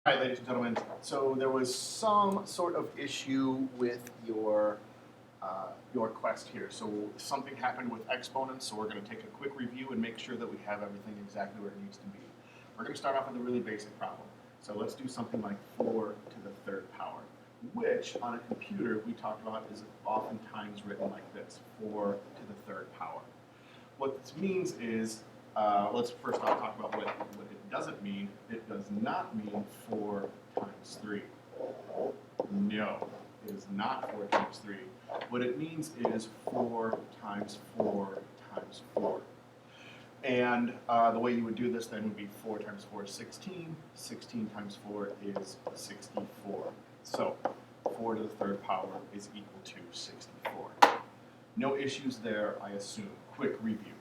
All right, ladies and gentlemen, so there was some sort of issue with your quest here. So something happened with exponents, so we're going to take a quick review and make sure that we have everything exactly where it needs to be. We're going to start off with a really basic problem. So let's do something like 4 to the third power, which on a computer we talked about is oftentimes written like this, 4 to the third power. What this means is, let's first off talk about what it doesn't mean. It does not mean 4 times 3. No, it is not 4 times 3. What it means is 4 times 4 times 4. And the way you would do this then would be 4 times 4 is 16. 16 times 4 is 64. So 4 to the third power is equal to 64. No issues there, I assume. Quick review.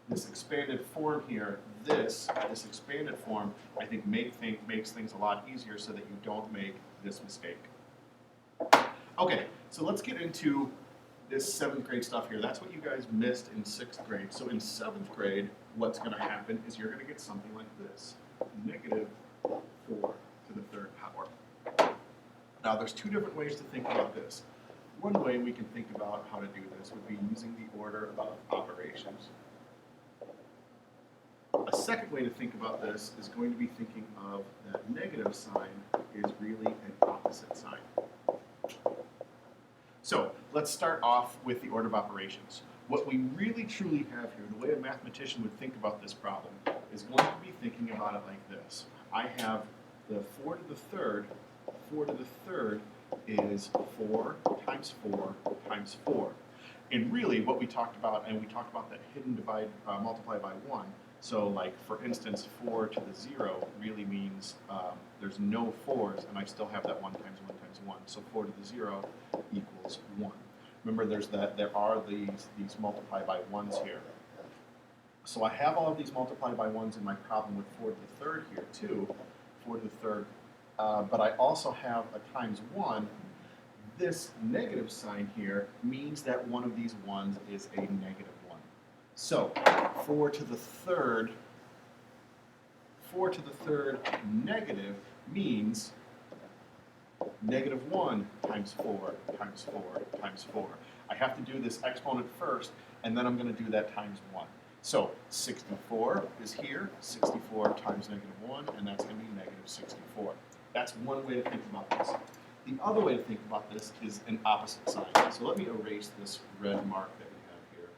This expanded form here, this expanded form, I think makes things a lot easier so that you don't make this mistake. Okay, so let's get into this 7th grade stuff here. That's what you guys missed in 6th grade. So in 7th grade, what's going to happen is you're going to get something like this, negative 4 to the third power. Now there's two different ways to think about this. One way we can think about how to do this would be using the order of operations. A second way to think about this is going to be thinking of that negative sign is really an opposite sign. So let's start off with the order of operations. What we really truly have here, the way a mathematician would think about this problem, is going to be thinking about it like this. I have the 4 to the third. 4 to the third is 4 times 4 times 4. And really what we talked about, and we talked about that hidden divide, multiply by 1. So like for instance, 4 to the 0 really means there's no 4's and I still have that 1 times 1 times 1. So 4 to the 0 equals 1. Remember there are these multiply by 1's here. So I have all of these multiply by 1's in my problem with 4 to the third here too, 4 to the third. But I also have a times 1. This negative sign here means that one of these 1's is a negative 1. So 4 to the third negative means negative 1 times 4 times 4 times 4. I have to do this exponent first, and then I'm going to do that times 1. So 64 is here, 64 times negative 1, and that's going to be negative 64. That's one way to think about this. The other way to think about this is an opposite sign. So let me erase this red mark that we have here.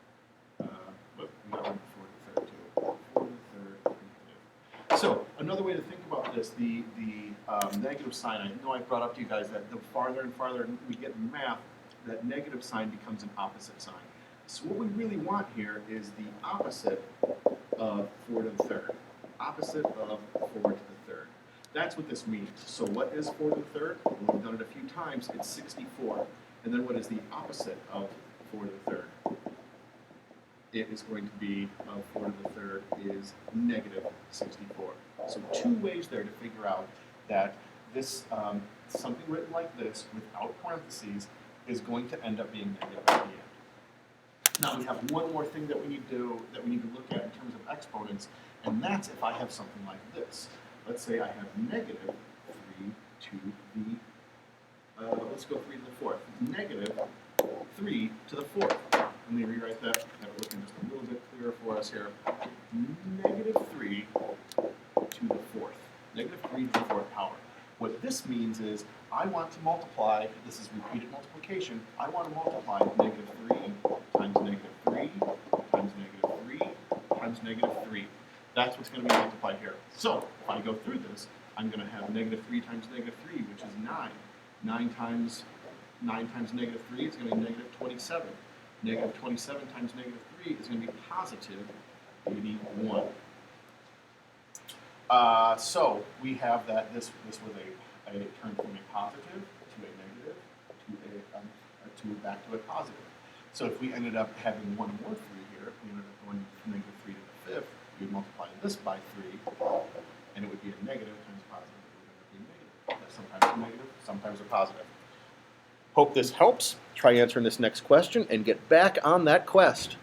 We got one for the third too. For the third negative. So another way to think about this, the negative sign, I know I brought up to you guys that the farther and farther we get in math, that negative sign becomes an opposite sign. So what we really want here is the opposite of 4 to the third. Opposite of 4 to the third. That's what this means. So what is 4 to the third? Well, we've done it a few times. It's 64. And then what is the opposite of 4 to the third? It is going to be, 4 to the third is negative 64. So two ways there to figure out that this, something written like this without parentheses is going to end up being negative at the end. Now we have one more thing that we need to look at in terms of exponents, and that's if I have something like this. Let's say I have negative 3 to the, let's go 3 to the fourth. Negative 3 to the fourth. Let me rewrite that, have it looking just a little bit clearer for us here. Negative 3 to the fourth. Negative 3 to the fourth power. What this means is I want to multiply, this is repeated multiplication, I want to multiply negative 3 times negative 3 times negative 3 times negative 3. That's what's going to be multiplied here. So if I go through this, I'm going to have negative 3 times negative 3, which is 9. 9 times negative 3 is going to be negative 27. Negative 27 times negative 3 is going to be positive 81. So we have that this was a turn from a positive to a negative to back to a positive. So if we ended up having one more 3 here, we ended up going from negative 3 to the fifth, we would multiply this by 3, and it would be a negative times positive. It would end up being negative. That's sometimes a negative, sometimes a positive. Hope this helps. Try answering this next question and get back on that quest.